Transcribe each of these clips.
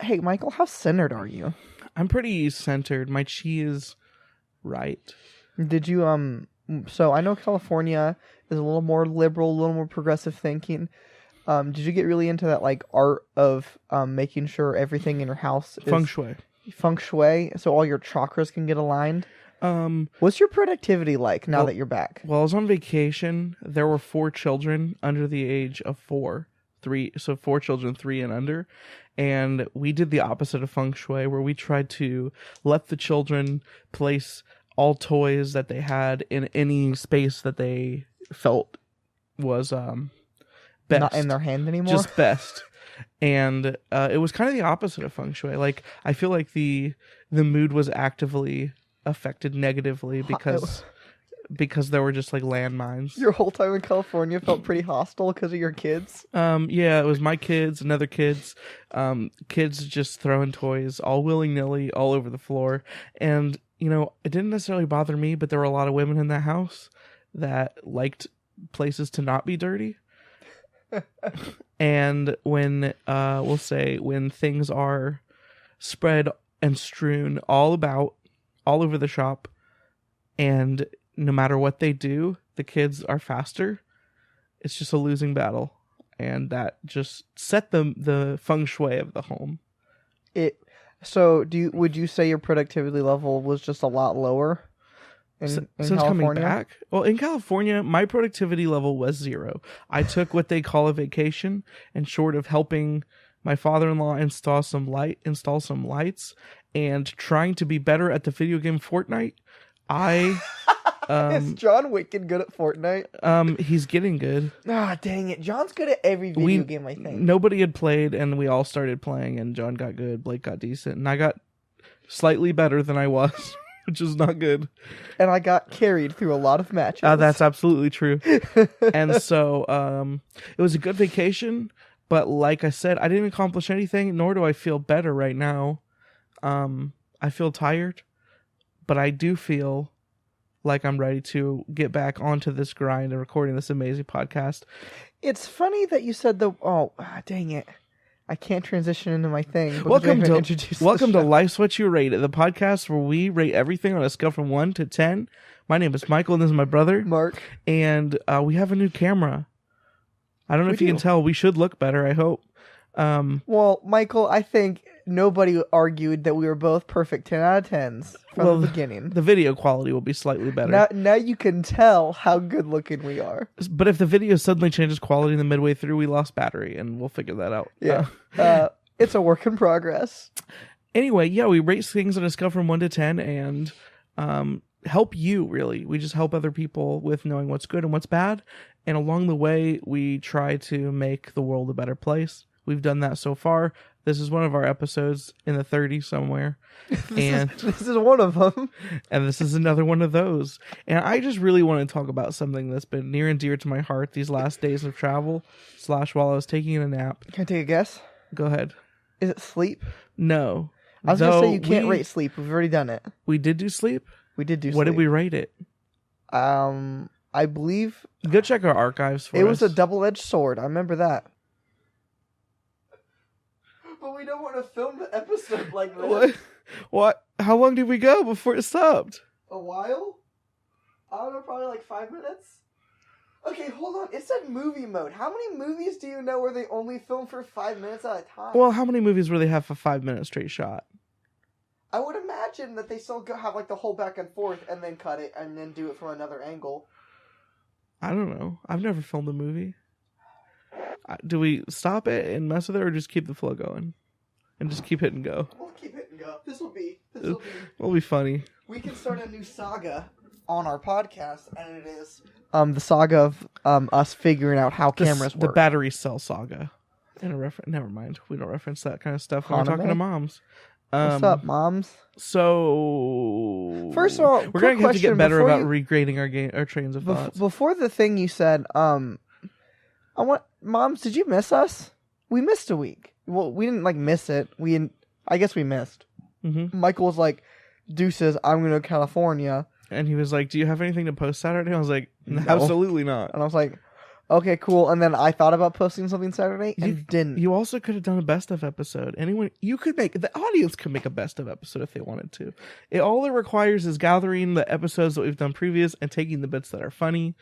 Hey, Michael, how centered are you? I'm pretty centered. My chi is right. Did you So I know California is a little more liberal, a little more progressive thinking. Did you get really into that like art of making sure everything in your house is Feng shui. So all your chakras can get aligned? Um, What's your productivity like now that you're back? Well, I was on vacation. There were 4 children under the age of 4. 4 children, 3 and under. And we did the opposite of feng shui, where we tried to let the children place all toys that they had in any space that they felt was best. Not in their hand anymore? Just best. And it was kind of the opposite of feng shui. Like, I feel like the mood was actively affected negatively because there were just like landmines. Your whole time in California felt pretty hostile because of your kids? Yeah, it was my kids and other kids. Kids just throwing toys all willy-nilly all over the floor. And, you know, it didn't necessarily bother me, but there were a lot of women in that house that liked places to not be dirty. And when, we'll say, when things are spread and strewn all over the shop, and no matter what they do, the kids are faster, it's just a losing battle. And that just set the feng shui of the home. Would you say your productivity level was just a lot lower in since California? Coming back? Well, in California, my productivity level was 0. I took what they call a vacation, and short of helping my father-in-law install some lights, and trying to be better at the video game Fortnite, Is John wicked good at Fortnite? He's getting good. Ah, dang it. John's good at every video game, I think. Nobody had played, and we all started playing, and John got good, Blake got decent, and I got slightly better than I was, which is not good. And I got carried through a lot of matches. That's absolutely true. And so it was a good vacation, but like I said, I didn't accomplish anything, nor do I feel better right now. I feel tired, but I do feel like I'm ready to get back onto this grind and recording this amazing podcast. It's funny that you said dang it. I can't transition into my thing. Welcome to Life's What You Rate It, the podcast where we rate everything on a scale from 1 to 10. My name is Michael, and this is my brother, Mark. And we have a new camera. I don't know if you can tell. We should look better, I hope. Well, Michael, I think nobody argued that we were both perfect 10 out of 10s from the beginning. The video quality will be slightly better. Now you can tell how good looking we are. But if the video suddenly changes quality in the midway through, we lost battery, and we'll figure that out. Yeah. It's a work in progress. Anyway, yeah, we rate things on a scale from 1 to 10 and help you, really. We just help other people with knowing what's good and what's bad. And along the way, we try to make the world a better place. We've done that so far. This is one of our episodes in the 30s somewhere. This is one of them. And this is another one of those. And I just really want to talk about something that's been near and dear to my heart these last days of travel / while I was taking a nap. Can I take a guess? Go ahead. Is it sleep? No. I was going to say you can't rate sleep. We've already done it. We did do sleep? We did do sleep. What did we rate it? I believe... Go check our archives for us. It was a double-edged sword. I remember that. But we don't want to film the episode like this. What? How long did we go before it stopped? A while? I don't know, probably like 5 minutes? Okay, hold on. It said movie mode. How many movies do you know where they only film for 5 minutes at a time? Well, how many movies where they have a 5-minute straight shot? I would imagine that they still have like the whole back and forth and then cut it and then do it from another angle. I don't know. I've never filmed a movie. Do we stop it and mess with it, or just keep the flow going and just keep hit and go? We'll keep it and go. This will be funny. We can start a new saga on our podcast, and it is the saga of us figuring out how cameras work. The battery cell saga. Never mind. We don't reference that kind of stuff when we're talking to moms. What's up, moms? So first of all, we're going to have to get better about regrading our trains of thoughts. Before the thing you said, moms, did you miss us? We missed a week. Well, we didn't miss it. I guess we missed. Mm-hmm. Michael was like, "Deuces, I'm going to California," and he was like, "Do you have anything to post Saturday?" I was like, "Absolutely not." And I was like, Okay, cool. And then I thought about posting something Saturday and didn't. You also could have done a best of episode. The audience could make a best of episode if they wanted to. All it requires is gathering the episodes that we've done previous and taking the bits that are funny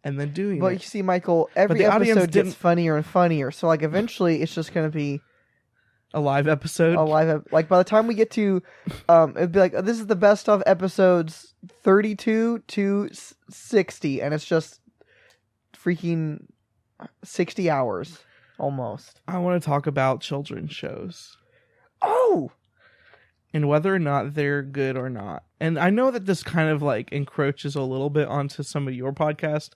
and then doing But it. you see, Michael, every episode gets funnier and funnier. So like eventually it's just going to be a live episode. Like by the time we get to it'd be like, this is the best of episodes 32 to 60, and it's just freaking 60 hours almost. I want to talk about children's shows. Oh! And whether or not they're good or not. And I know that this kind of like encroaches a little bit onto some of your podcast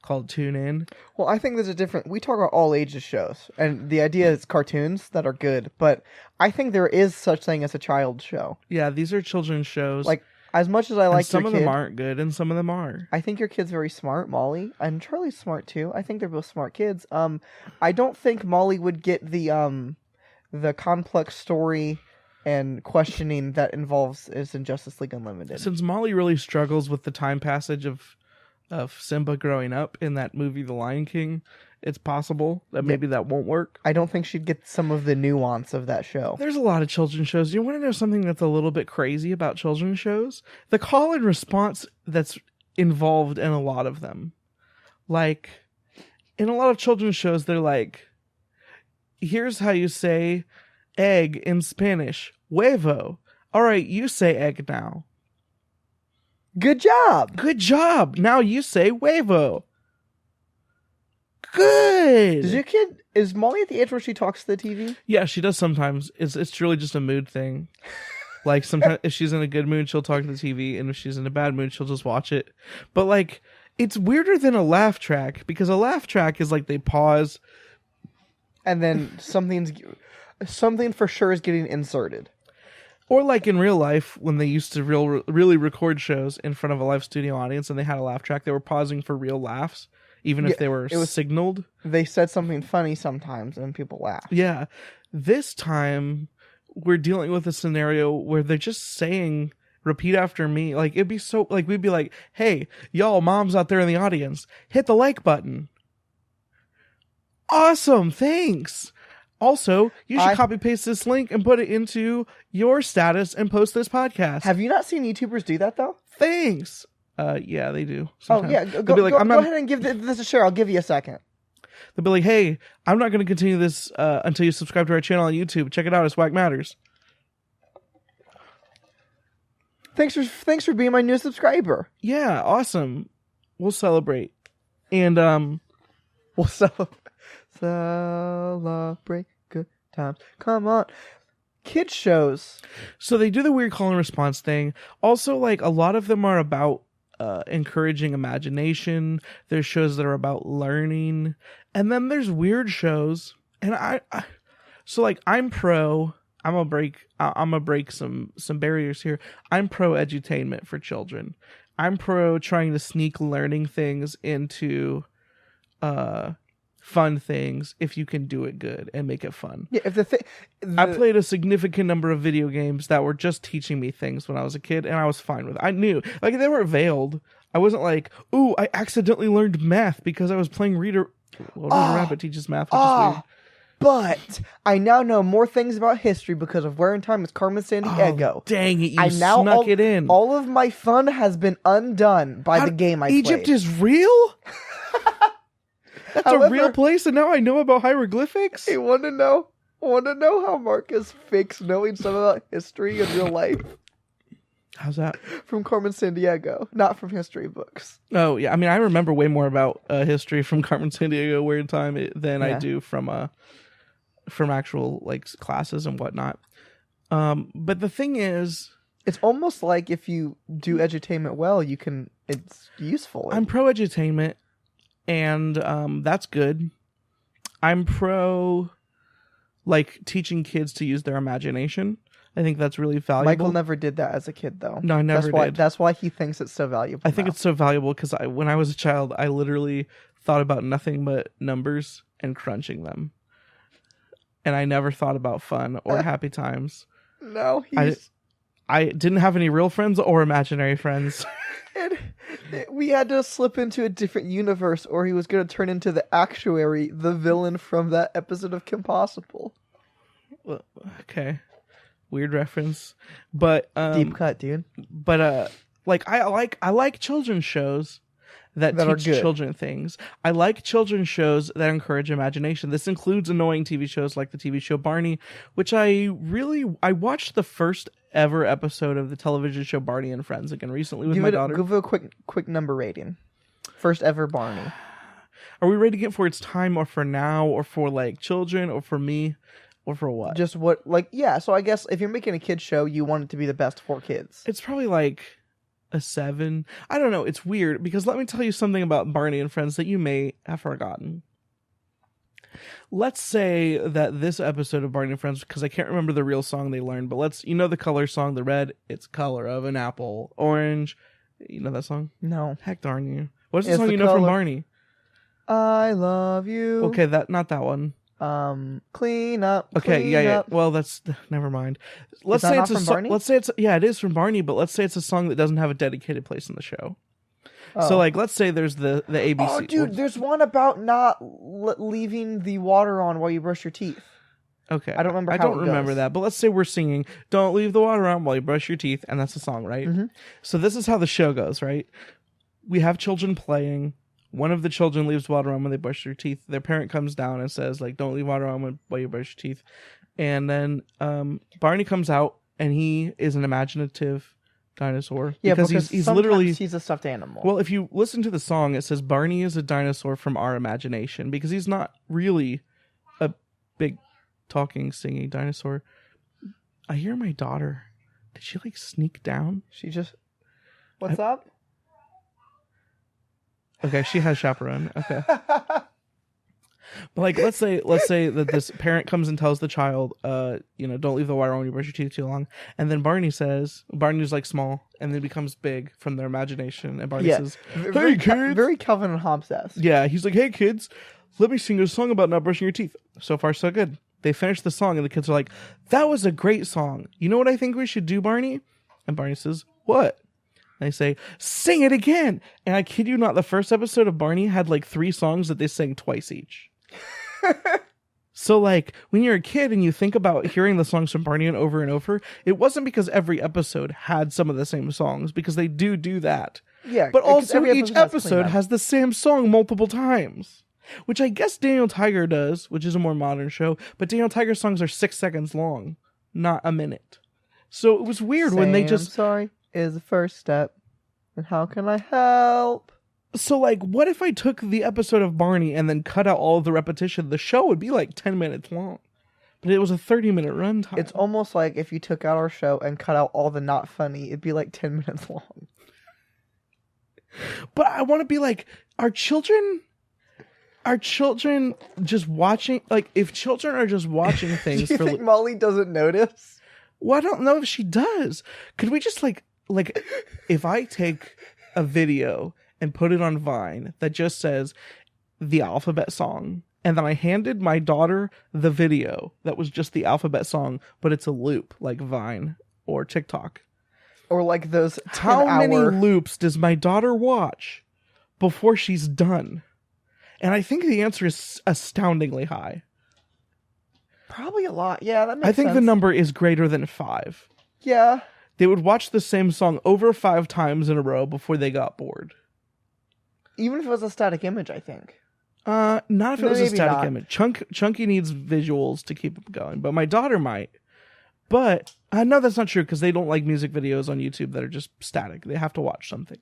called Tune In. Well, I think we talk about all ages shows, and the idea is cartoons that are good, but I think there is such thing as a child show. Yeah, these are children's shows. Like, as much as I like some your of kid, them aren't good and some of them are. I think your kid's very smart, Molly, and Charlie's smart too. I think they're both smart kids. I don't think Molly would get the complex story and questioning that is in Justice League Unlimited. Since Molly really struggles with the time passage of Simba growing up in that movie The Lion King, it's possible that maybe that won't work. I don't think she'd get some of the nuance of that show. There's a lot of children's shows. You want to know something that's a little bit crazy about children's shows? The call and response that's involved in a lot of them. Like, in a lot of children's shows, they're like, here's how you say egg in Spanish. Huevo. All right, you say egg now. Good job. Good job. Now you say huevo. Good. Is Molly at the age where she talks to the TV? Yeah, she does sometimes. It's really just a mood thing. Like sometimes if she's in a good mood, she'll talk to the TV, and if she's in a bad mood, she'll just watch it. But like, it's weirder than a laugh track, because a laugh track is like they pause, and then something for sure is getting inserted. Or like in real life, when they used to really record shows in front of a live studio audience and they had a laugh track, they were pausing for real laughs, even if they were signaled. They said something funny sometimes and people laughed. Yeah. This time, we're dealing with a scenario where they're just saying, repeat after me. Like, it'd be so, like, we'd be like, hey, y'all moms out there in the audience, hit the like button. Awesome, thanks. Also, you should copy paste this link and put it into your status and post this podcast. Have you not seen YouTubers do that though? Thanks. Yeah, they do. Sometimes. Oh yeah, go ahead and give this a share. I'll give you a second. They'll be like, "Hey, I'm not going to continue this until you subscribe to our channel on YouTube. Check it out. It's WackMatters." Thanks for being my new subscriber. Yeah, awesome. We'll celebrate, and we'll celebrate good times. Come on. Kids shows. So they do the weird call and response thing. Also, like, a lot of them are about encouraging imagination. There's shows that are about learning. And then there's weird shows. And so like, I'm gonna break some barriers here. I'm pro edutainment for children. I'm pro trying to sneak learning things into fun things if you can do it good and make it fun. Yeah, I played a significant number of video games that were just teaching me things when I was a kid, and I was fine with it. I knew, like, they weren't veiled. I wasn't like, ooh, I accidentally learned math because I was playing Reader Rabbit teaches math, which is weird. But I now know more things about history because of Where in Time is Carmen Sandiego. Oh, dang it, you snuck it in. All of my fun has been undone by the game I played. Egypt is real? That's a real place, and now I know about hieroglyphics? I want to know how Marcus fakes knowing some about history in real life. How's that? From Carmen Sandiego, not from history books. Oh, yeah. I mean, I remember way more about history from Carmen Sandiego Weird Time than I do from actual, like, classes and whatnot. But the thing is, it's almost like if you do edutainment well, it's useful. I'm pro edutainment. And that's good. I'm pro, like, teaching kids to use their imagination. I think that's really valuable. Michael never did that as a kid, though. No, I never did. That's why he thinks it's so valuable. I think it's so valuable because when I was a child, I literally thought about nothing but numbers and crunching them. And I never thought about fun or happy times. No, I didn't have any real friends or imaginary friends. And we had to slip into a different universe, or he was going to turn into the actuary, the villain from that episode of Kim Possible. Well, okay, weird reference, but Deep cut, dude. But like I like children's shows that teach children things. I like children's shows that encourage imagination. This includes annoying TV shows like the TV show Barney, which I watched the first ever episode of the television show Barney and Friends again recently with my daughter. Give it a quick number rating. First ever Barney. Are we ready to get for its time, or for now, or for like children, or for me, or for what? Just what, like, yeah. So I guess if you're making a kid's show, you want it to be the best for kids. It's probably like a 7. I don't know. It's weird because let me tell you something about Barney and Friends that you may have forgotten. Let's say that this episode of Barney and Friends, because I can't remember the real song they learned, but you know the color song, the red, it's color of an apple, orange. You know that song? No. Heck darn you. What's the song you know from Barney? I love you. Okay, not that one. Clean up. Okay, clean yeah. up. Well, that's never mind. Let's say it's from Barney? Let's say it is from Barney, but let's say it's a song that doesn't have a dedicated place in the show. Oh. So, like, let's say there's the ABC. Oh, dude, there's one about not leaving the water on while you brush your teeth. Okay, I don't remember. I don't remember that, but let's say we're singing "Don't Leave the Water On While You Brush Your Teeth," and that's the song, right? Mm-hmm. So this is how the show goes, right? We have children playing. One of the children leaves water on when they brush their teeth. Their parent comes down and says, like, "Don't leave water on while you brush your teeth." And then Barney comes out, and he is an imaginative dinosaur. Yeah, because he's literally he's a stuffed animal. Well, if you listen to the song, it says Barney is a dinosaur from our imagination because he's not really a big talking, singing dinosaur. I hear my daughter. Did she like sneak down? She just. What's up? Okay, she has chaperone. Okay. But like, let's say that this parent comes and tells the child, don't leave the water on when you brush your teeth too long. And then Barney's like small and then becomes big from their imagination. And Barney says, "Hey kids," very Calvin and Hobbes-esque. Yeah, he's like, "Hey kids, let me sing a song about not brushing your teeth." So far, so good. They finish the song and the kids are like, "That was a great song. You know what I think we should do, Barney?" And Barney says, "What?" They say, "Sing it again." And I kid you not, the first episode of Barney had like 3 songs that they sang twice each. So like when you're a kid and you think about hearing the songs from Barney and over, it wasn't because every episode had some of the same songs, because they do that. Yeah, but also each episode has the same song multiple times, which I guess Daniel Tiger does, which is a more modern show. But Daniel Tiger's songs are 6 seconds long, not a minute. So it was weird when they just... sorry is the first step. And how can I help? So, like, what if I took the episode of Barney and then cut out all of the repetition? The show would be like 10 minutes long. But it was a 30-minute runtime. It's almost like if you took out our show and cut out all the not funny, it'd be like 10 minutes long. But I want to be like, are children just watching? Like, if children are just watching things... Do you think Molly doesn't notice? Well, I don't know if she does. Could we just, like, if I take a video and put it on Vine that just says the alphabet song, and then I handed my daughter the video that was just the alphabet song, but it's a loop like Vine or TikTok. Or like those 10-hour... How many loops does my daughter watch before she's done? And I think the answer is astoundingly high. Probably a lot. Yeah, that makes sense. I think the number is greater than 5. Yeah. They would watch the same song over 5 times in a row before they got bored. Even if it was a static image, I think. Not if it was a static not. image. Chunky needs visuals to keep it going, but my daughter might. But no, that's not true, because they don't like music videos on YouTube that are just static. They have to watch something.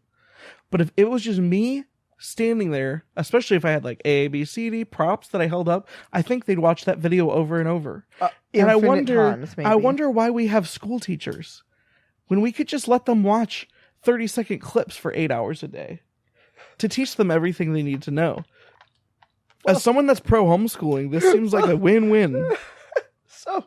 But if it was just me standing there, especially if I had like A, B, C, D props that I held up, I think they'd watch that video over and over. And I wonder why we have school teachers when we could just let them watch 30-second clips for 8 hours a day to teach them everything they need to know. As someone that's pro homeschooling, this seems like a win-win. So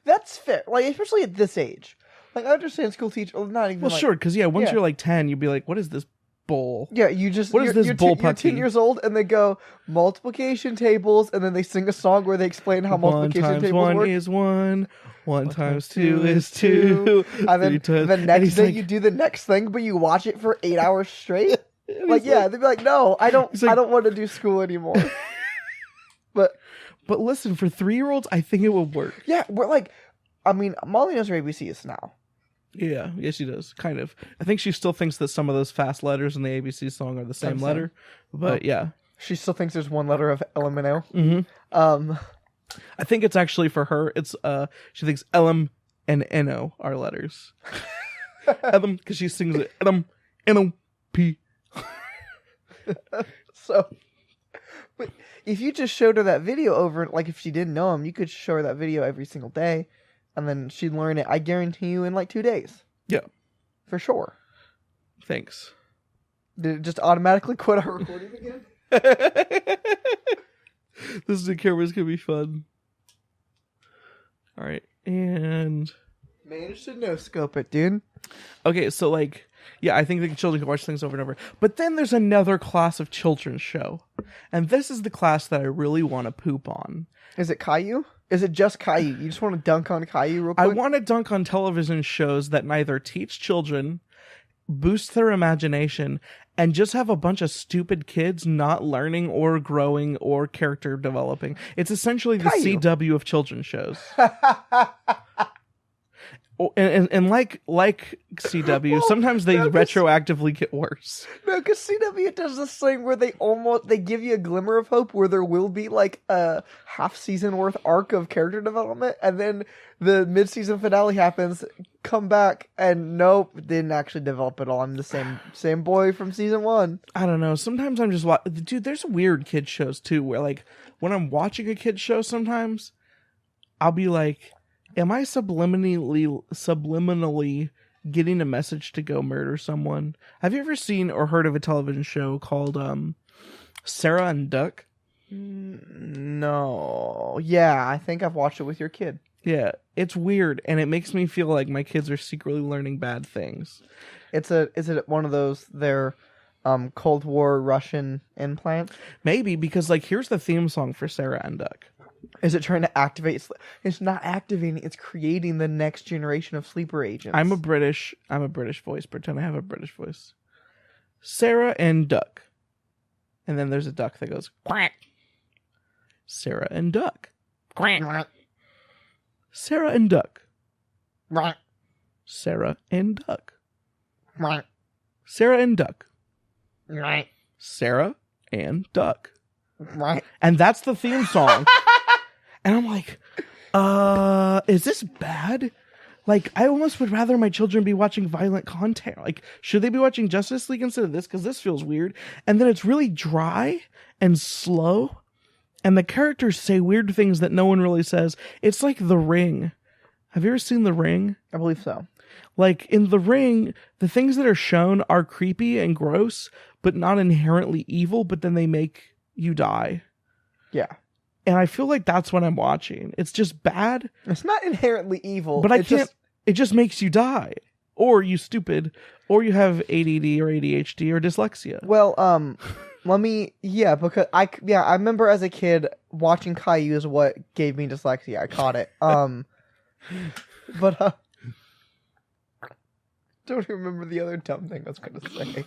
that's fair, like, especially at this age. Like, I understand school teachers, not even. Well, sure, because once you're like 10, you'd be like, "What is this bull? Yeah, you just What is this you're bullpucky? 10 years old, and they go multiplication tables, and then they sing a song where they explain how multiplication tables one work. is one. One times two is two. And then times, the next day like, you do the next thing, but you watch it for 8 hours straight. Like, yeah, they'd be like, no, I don't want to do school anymore. But listen, for 3-year-olds, I think it would work. yeah, we're like, I mean, Molly knows her ABCs now. Yeah, she does, kind of. I think she still thinks that some of those fast letters in the ABC song are the same letter, but yeah. She still thinks there's one letter of LMNO. Mm-hmm. I think it's actually for her. It's she thinks LM and NO are letters. LM, because she sings it LM NO P. So, but if you just showed her that video over, like if she didn't know him, you could show her that video every single day, and then she'd learn it. I guarantee you in like 2 days. Yeah, for sure. Thanks. Did it just automatically quit our recording again? This new camera's gonna be fun. All right, and managed to no scope it, dude. Okay, so like, yeah, I think the children can watch things over and over. But then there's another class of children's show, and this is the class that I really want to poop on. Is it Caillou? Is it just Caillou? You just want to dunk on Caillou real quick? I want to dunk on television shows that neither teach children, boost their imagination, and just have a bunch of stupid kids not learning or growing or character developing. It's essentially the Caillou. CW of children's shows. And like CW, sometimes they retroactively get worse. No, because CW does this thing where they give you a glimmer of hope where there will be like a half season worth arc of character development, and then the mid-season finale happens, come back, and nope, didn't actually develop at all. I'm the same boy from season 1. I don't know. Sometimes I'm just dude, there's weird kid shows too, where like when I'm watching a kid show, sometimes I'll be like, am I subliminally getting a message to go murder someone? Have you ever seen or heard of a television show called Sarah and Duck? No. Yeah, I think I've watched it with your kid. Yeah, it's weird, and it makes me feel like my kids are secretly learning bad things. Is it one of those Cold War Russian implants? Maybe, because like here's the theme song for Sarah and Duck. Is it trying to activate? It's not activating. It's creating the next generation of sleeper agents. I'm a British voice. Pretend I have a British voice. Sarah and Duck, and then there's a duck that goes quack. Sarah and Duck. Quack. Sarah and Duck. Quack. Sarah and Duck. Quack. Sarah and Duck. Quack. Sarah and Duck. Quack. And that's the theme song. And I'm like, is this bad? Like, I almost would rather my children be watching violent content. Like, should they be watching Justice League instead of this? Because this feels weird. And then it's really dry and slow. And the characters say weird things that no one really says. It's like The Ring. Have you ever seen The Ring? I believe so. Like, in The Ring, the things that are shown are creepy and gross, but not inherently evil, but then they make you die. Yeah. And I feel like that's what I'm watching. It's just bad. It's not inherently evil. But it just makes you die. Or you stupid. Or you have ADD or ADHD or dyslexia. Well, because I remember as a kid watching Caillou is what gave me dyslexia. I caught it. But don't remember the other dumb thing I was going to say.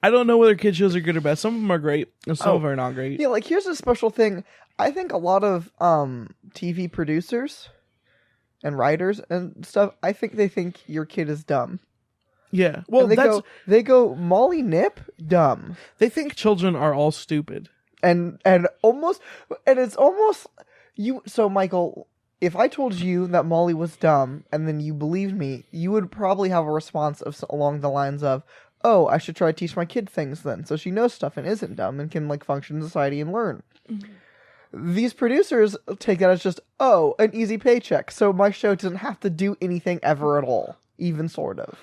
I don't know whether kid shows are good or bad. Some of them are great, and some of them are not great. Yeah, like here's a special thing. I think a lot of TV producers and writers and stuff, I think they think your kid is dumb. Yeah. Well, they go Molly Nip dumb. They think children are all stupid. And it's almost you. So Michael, if I told you that Molly was dumb and then you believed me, you would probably have a response along the lines of, "Oh, I should try to teach my kid things then, so she knows stuff and isn't dumb and can like function in society and learn." Mm-hmm. These producers take that as just, "Oh, an easy paycheck, so my show doesn't have to do anything ever at all, even sort of."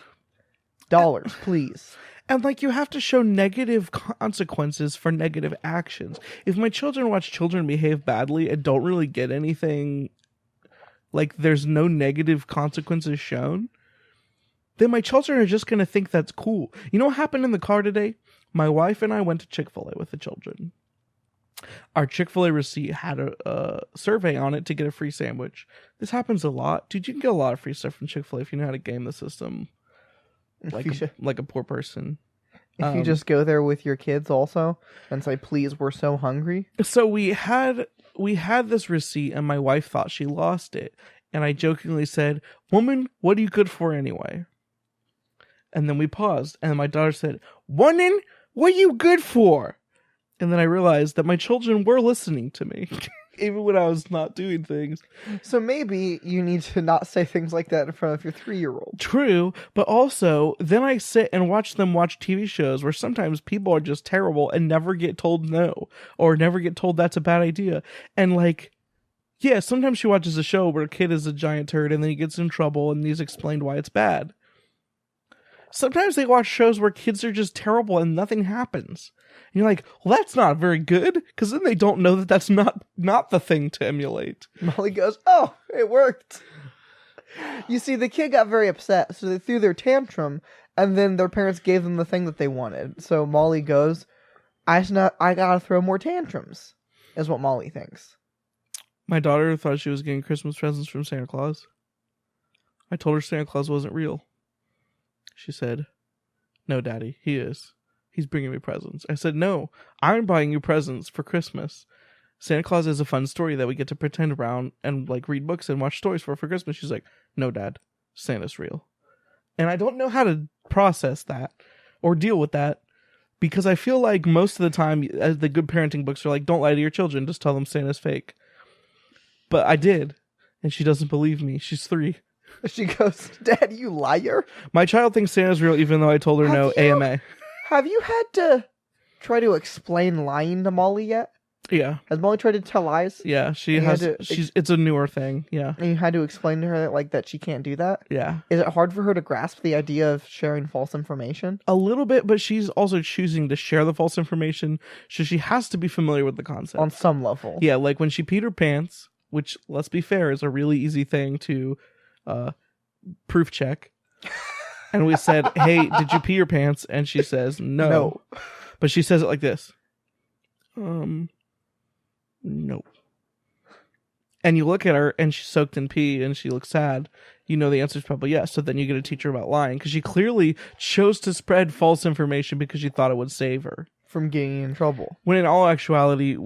Dollars, please. And like you have to show negative consequences for negative actions. If my children watch children behave badly and don't really get anything, like there's no negative consequences shown, then my children are just going to think that's cool. You know what happened in the car today? My wife and I went to Chick-fil-A with the children. Our Chick-fil-A receipt had a survey on it to get a free sandwich. This happens a lot. Dude, you can get a lot of free stuff from Chick-fil-A if you know how to game the system. Like a poor person. If you just go there with your kids also and say, please, we're so hungry. So we had this receipt and my wife thought she lost it. And I jokingly said, woman, what are you good for anyway? And then we paused. And my daughter said, woman, what are you good for? And then I realized that my children were listening to me. Even when I was not doing things. So maybe you need to not say things like that in front of your 3-year-old. True, but also, then I sit and watch them watch TV shows where sometimes people are just terrible and never get told no. Or never get told that's a bad idea. And like, yeah, sometimes she watches a show where a kid is a giant turd and then he gets in trouble and he's explained why it's bad. Sometimes they watch shows where kids are just terrible and nothing happens. And you're like, well, that's not very good, because then they don't know that that's not the thing to emulate. Molly goes, oh, it worked. You see, the kid got very upset, so they threw their tantrum, and then their parents gave them the thing that they wanted. So Molly goes, I gotta throw more tantrums, is what Molly thinks. My daughter thought she was getting Christmas presents from Santa Claus. I told her Santa Claus wasn't real. She said, no, Daddy, he is. He's bringing me presents. I said, no, I'm buying you presents for Christmas. Santa Claus is a fun story that we get to pretend around and like read books and watch stories for Christmas. She's like, no, Dad, Santa's real. And I don't know how to process that or deal with that, because I feel like most of the time the good parenting books are like, don't lie to your children, just tell them Santa's fake. But I did, and she doesn't believe me. She's 3. She goes, Dad, you liar. My child thinks Santa's real even though I told her no. AMA. Have you had to try to explain lying to Molly yet? Yeah. Has Molly tried to tell lies? Yeah, she has. It's a newer thing. Yeah. And you had to explain to her that she can't do that? Yeah. Is it hard for her to grasp the idea of sharing false information? A little bit, but she's also choosing to share the false information, so she has to be familiar with the concept. On some level. Yeah, like when she peed her pants, which, let's be fair, is a really easy thing to proof check. And we said, hey, did you pee your pants? And she says, no. But she says it like this. No. And you look at her and she's soaked in pee and she looks sad. You know the answer is probably yes. So then you get to teach her about lying, because she clearly chose to spread false information because she thought it would save her from getting in trouble. When in all actuality,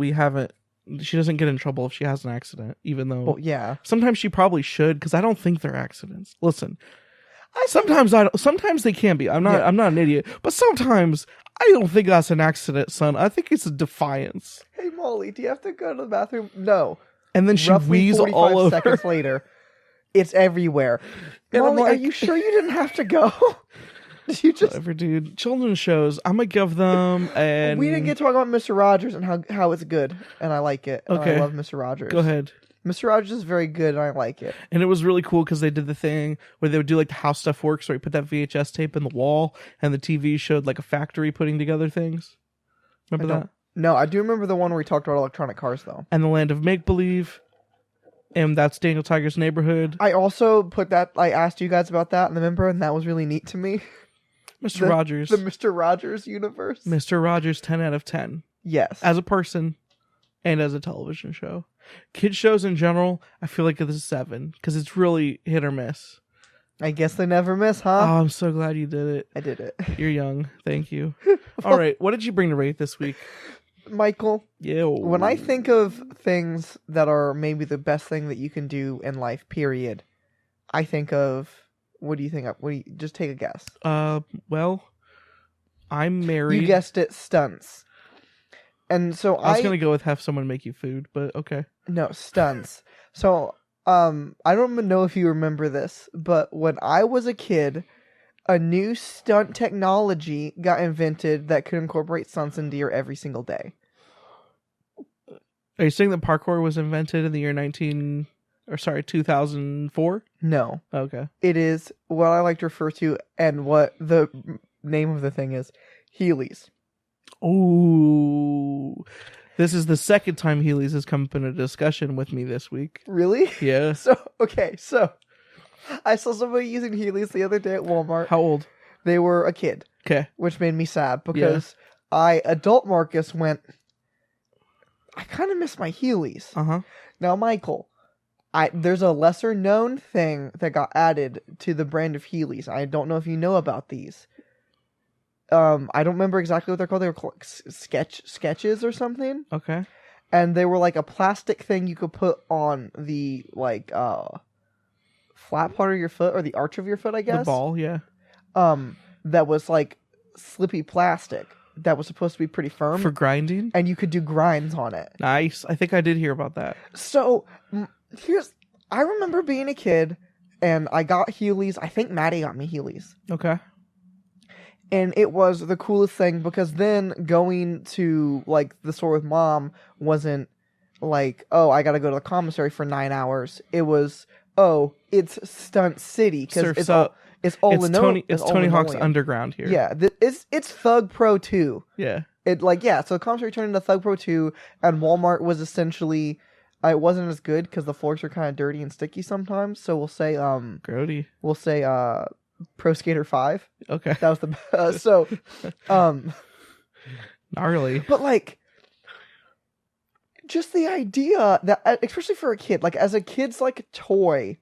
she doesn't get in trouble if she has an accident, even though yeah, sometimes she probably should, because I don't think they're accidents. Listen, sometimes they can be. I'm not an idiot, but sometimes I don't think that's an accident, son. I think it's a defiance. Hey, Molly, do you have to go to the bathroom? No. And then she wheezes all over. Seconds later, it's everywhere. And Molly, are you sure you didn't have to go? You just whatever, dude. Children's shows, I'm gonna give them. And we didn't get to talk about Mr. Rogers and how it's good, and I like it. Okay, and I love Mr. Rogers. Go ahead. Mr. Rogers is very good, and I like it. And it was really cool because they did the thing where they would do like the How Stuff Works, where you put that VHS tape in the wall, and the TV showed like a factory putting together things. Remember that? No, I do remember the one where we talked about electronic cars, though. And the Land of Make Believe. And that's Daniel Tiger's Neighborhood. I also put that. I asked you guys about that, and remember, and that was really neat to me. Mr. Rogers. The Mr. Rogers universe. Mr. Rogers, 10 out of 10. Yes. As a person and as a television show. Kid shows in general, I feel like it's a 7, because it's really hit or miss. I guess they never miss, huh? Oh, I'm so glad you did it. I did it. You're young. Thank you. All right. What did you bring to rate this week? Michael, Yo. When I think of things that are maybe the best thing that you can do in life, period, I think of... What do you think of? Just take a guess. Well, I'm married. You guessed it, stunts. And so I was going to go with have someone make you food, but okay. No, stunts. So, I don't even know if you remember this, but when I was a kid, a new stunt technology got invented that could incorporate stunts in deer every single day. Are you saying that parkour was invented in the year 2004? No. Okay. It is what I like to refer to, and what the name of the thing is, Heelys. Ooh. This is the second time Heelys has come up in a discussion with me this week. Really? Yeah. So I saw somebody using Heelys the other day at Walmart. How old? They were a kid. Okay. Which made me sad because adult Marcus went, I kind of miss my Heelys. Uh-huh. Now, Michael, there's a lesser known thing that got added to the brand of Heelys. I don't know if you know about these. I don't remember exactly what they're called. They were called sketches or something. Okay. And they were like a plastic thing you could put on the like flat part of your foot or the arch of your foot, I guess. The ball, yeah. That was like slippy plastic that was supposed to be pretty firm for grinding, and you could do grinds on it. Nice. I think I did hear about that. So I remember being a kid and I got Heelys. I think Maddie got me Heelys. Okay. And it was the coolest thing because then going to like the store with Mom wasn't like, oh, I got to go to the commissary for 9 hours. It was, oh, it's Stunt City because it's Tony Hawk's Underground here. Yeah, it's Thug Pro 2. Yeah. So the commissary turned into Thug Pro 2, and Walmart was essentially, it wasn't as good because the floors are kind of dirty and sticky sometimes. So we'll say Grody. We'll say Pro Skater 5. Okay. That was the gnarly. But like, just the idea that, especially for a kid, like as a kid's like toy,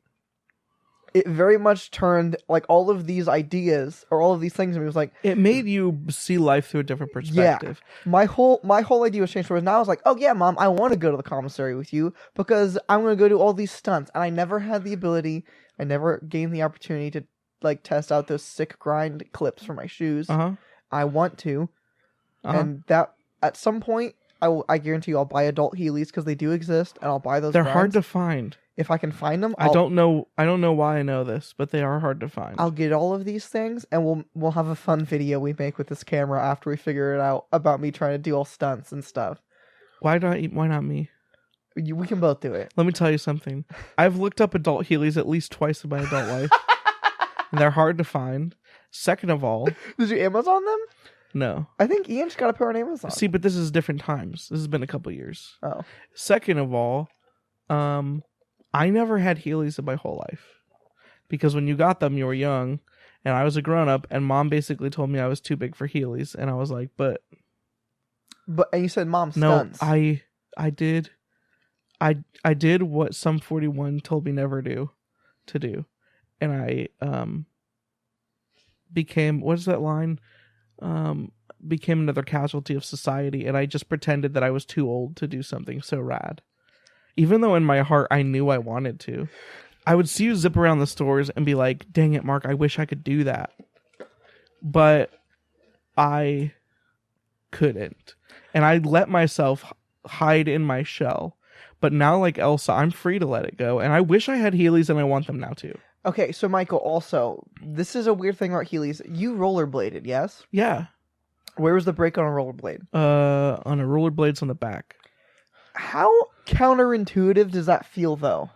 it very much turned like all of these ideas or all of these things, and it was like it made you see life through a different perspective. Yeah, my whole idea was changed. Whereas now I was like, oh yeah, Mom, I want to go to the commissary with you because I'm going to go do all these stunts, and I never had the ability. I never gained the opportunity to like test out those sick grind clips for my shoes. I want to, and that at some point I guarantee you I'll buy adult Heelys because they do exist, and I'll buy those. They're grinds. hard to find. If I can find them, I don't know why I know this, but they are hard to find. I'll get all of these things, and we'll have a fun video we make with this camera after we figure it out about me trying to do all stunts and stuff. Why not me? We can both do it. Let me tell you something. I've looked up adult Heelys at least twice in my adult life. And they're hard to find. Second of all... Did you Amazon them? No. I think Ian just got to put on Amazon. See, but this is different times. This has been a couple years. Oh. Second of all, I never had Heelys in my whole life. Because when you got them, you were young, and I was a grown-up, and Mom basically told me I was too big for Heelys, and I was like, but... And you said Mom stunts. No, I did... I did what Sum 41 told me never to do. And I became, what is that line? Became another casualty of society, and I just pretended that I was too old to do something so rad. Even though in my heart I knew I wanted to. I would see you zip around the stores and be like, dang it, Mark, I wish I could do that. But I couldn't. And I let myself hide in my shell. But now, like Elsa, I'm free to let it go. And I wish I had Heelys, and I want them now, too. Okay, so Michael, also, this is a weird thing about Heelys. You rollerbladed, yes? Yeah. Where was the brake on a rollerblade? On a rollerblades on the back. How counterintuitive does that feel, though?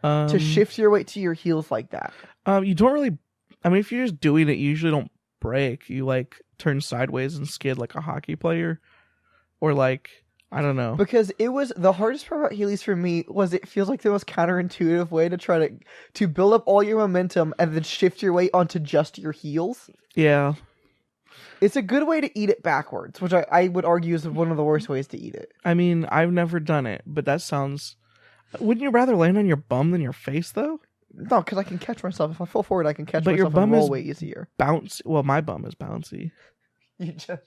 To shift your weight to your heels like that? You don't really... I mean, if you're just doing it, you usually don't brake. You, like, turn sideways and skid like a hockey player. Or, like... I don't know. Because it was the hardest part about Heelys for me was it feels like the most counterintuitive way to try to build up all your momentum and then shift your weight onto just your heels. Yeah. It's a good way to eat it backwards, which I would argue is one of the worst ways to eat it. I mean, I've never done it, but that sounds... Wouldn't you rather land on your bum than your face, though? No, because I can catch myself. If I fall forward, I can catch but myself your bum and roll is way easier. Bouncy. Well, my bum is bouncy. You just...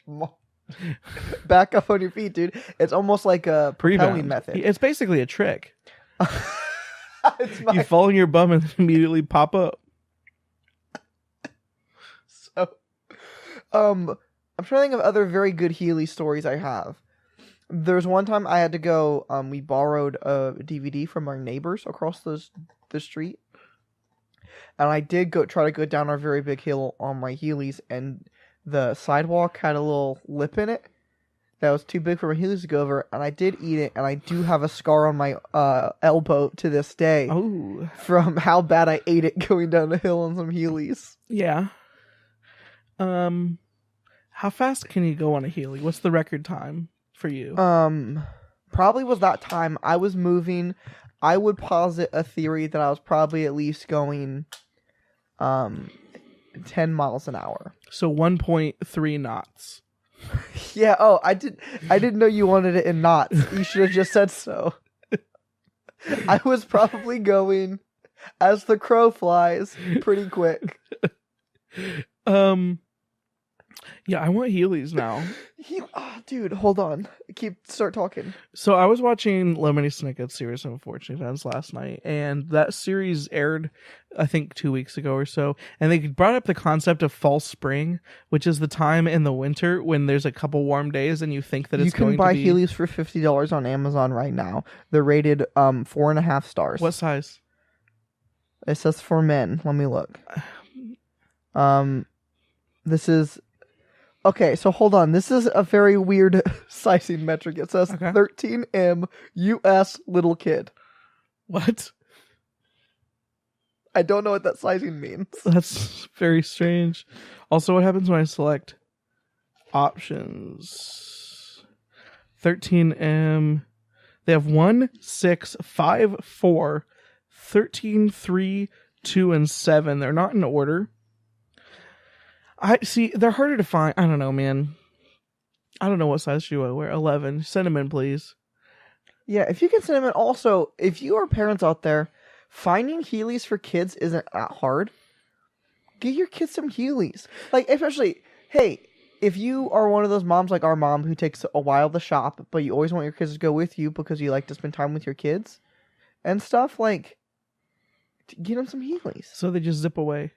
Back up on your feet, dude. It's almost like a propelling method. It's basically a trick. You fall on your bum and immediately pop up. So, I'm trying to think of other very good Heely stories I have. There's one time I had to go. We borrowed a DVD from our neighbors across the street, and I did try to go down our very big hill on my Heelys, and the sidewalk had a little lip in it that was too big for my Heelys to go over, and I did eat it, and I do have a scar on my elbow to this day from how bad I ate it going down the hill on some Heelys. Yeah. How fast can you go on a Heely? What's the record time for you? Probably was that time I was moving. I would posit a theory that I was probably at least going 10 miles an hour. So 1.3 knots. Yeah, oh, I didn't know you wanted it in knots. You should have just said so. I was probably going as the crow flies pretty quick. Yeah, I want Heelys now. Dude, hold on. Start talking. So I was watching Lemony Snicket's series of Unfortunate Events last night, and that series aired, I think, 2 weeks ago or so, and they brought up the concept of false spring, which is the time in the winter when there's a couple warm days and you think that it's going to be... You can buy Heelys for $50 on Amazon right now. They're rated 4.5 stars. What size? It says for men. Let me look. This is... Okay, so hold on. This is a very weird sizing metric. It says 13M US little kid. What? I don't know what that sizing means. That's very strange. Also, what happens when I select options? 13M. They have 1, 6, 5, 4, 13, 3, 2, and 7. They're not in order. I see, they're harder to find. I don't know, man. I don't know what size shoe I wear. 11. Send them in, please. Yeah, if you can send them in. Also, if you are parents out there, finding Heelys for kids isn't that hard. Get your kids some Heelys. Like, especially, hey, if you are one of those moms like our mom who takes a while to shop, but you always want your kids to go with you because you like to spend time with your kids and stuff, like, get them some Heelys. So they just zip away.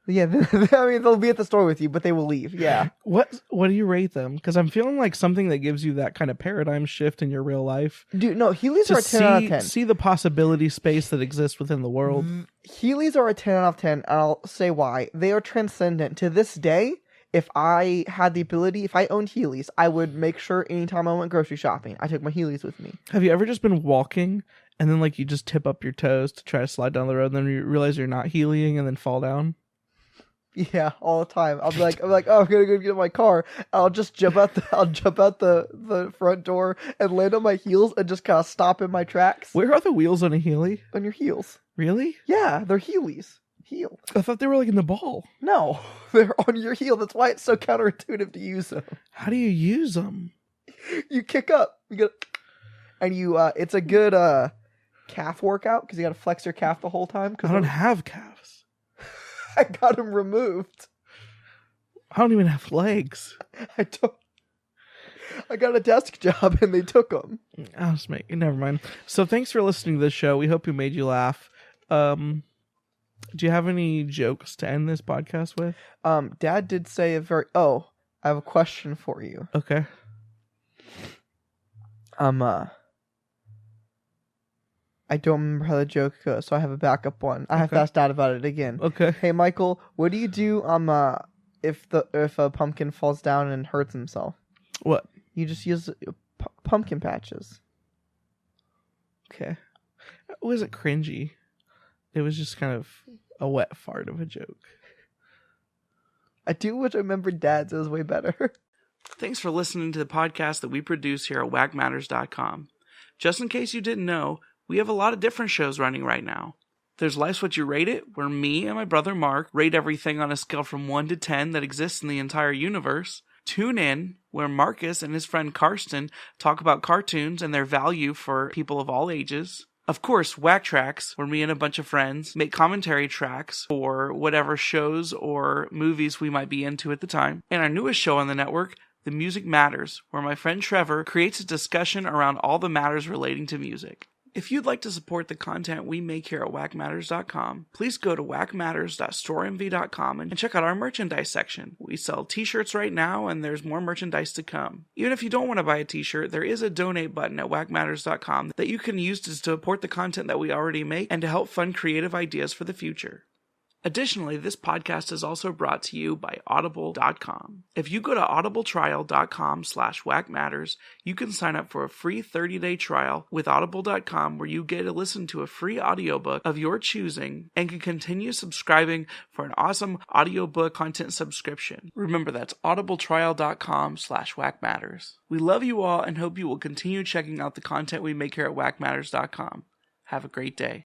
Yeah, I mean, they'll be at the store with you, but they will leave, yeah. What do you rate them? Because I'm feeling like something that gives you that kind of paradigm shift in your real life. Dude, no, Heelys are a 10 out of 10. See the possibility space that exists within the world. Heelys are a 10 out of 10, and I'll say why. They are transcendent. To this day, if I had the ability, if I owned Heelys, I would make sure anytime I went grocery shopping, I took my Heelys with me. Have you ever just been walking, and then like you just tip up your toes to try to slide down the road, and then you realize you're not Heelying, and then fall down? Yeah, all the time. I'm like, oh, I'm gonna go get in my car. I'll just jump out the front door and land on my heels and just kind of stop in my tracks. Where are the wheels on a Heely? On your heels. Really? Yeah, they're Heelys. Heel. I thought they were like in the ball. No, they're on your heel. That's why it's so counterintuitive to use them. How do you use them? You kick up. You get, and you. It's a good calf workout because you got to flex your calf the whole time. I don't have calves. I got them removed. I don't even have legs. I got a desk job and they took them. I'll just never mind. So thanks for listening to this show. We hope we made you laugh. Do you have any jokes to end this podcast with? Dad did say I have a question for you. Okay. I don't remember how the joke goes, so I have a backup one. I have to ask Dad about it again. Okay. Hey, Michael, what do you do if a pumpkin falls down and hurts himself? What? You just use pumpkin patches. Okay. It wasn't cringy. It was just kind of a wet fart of a joke. I do wish I remembered Dad's. It was way better. Thanks for listening to the podcast that we produce here at WackMatters.com. Just in case you didn't know, we have a lot of different shows running right now. There's Life's What You Rate It, where me and my brother Mark rate everything on a scale from 1 to 10 that exists in the entire universe. Tune In, where Marcus and his friend Karsten talk about cartoons and their value for people of all ages. Of course, Whack Tracks, where me and a bunch of friends make commentary tracks for whatever shows or movies we might be into at the time. And our newest show on the network, The Music Matters, where my friend Trevor creates a discussion around all the matters relating to music. If you'd like to support the content we make here at WackMatters.com, please go to WackMatters.storeenvy.com and check out our merchandise section. We sell t-shirts right now, and there's more merchandise to come. Even if you don't want to buy a t-shirt, there is a donate button at WackMatters.com that you can use to support the content that we already make and to help fund creative ideas for the future. Additionally, this podcast is also brought to you by Audible.com. If you go to audibletrial.com/WackMatters, you can sign up for a free 30-day trial with Audible.com where you get to listen to a free audiobook of your choosing and can continue subscribing for an awesome audiobook content subscription. Remember, that's audibletrial.com/WackMatters. We love you all and hope you will continue checking out the content we make here at WackMatters.com. Have a great day.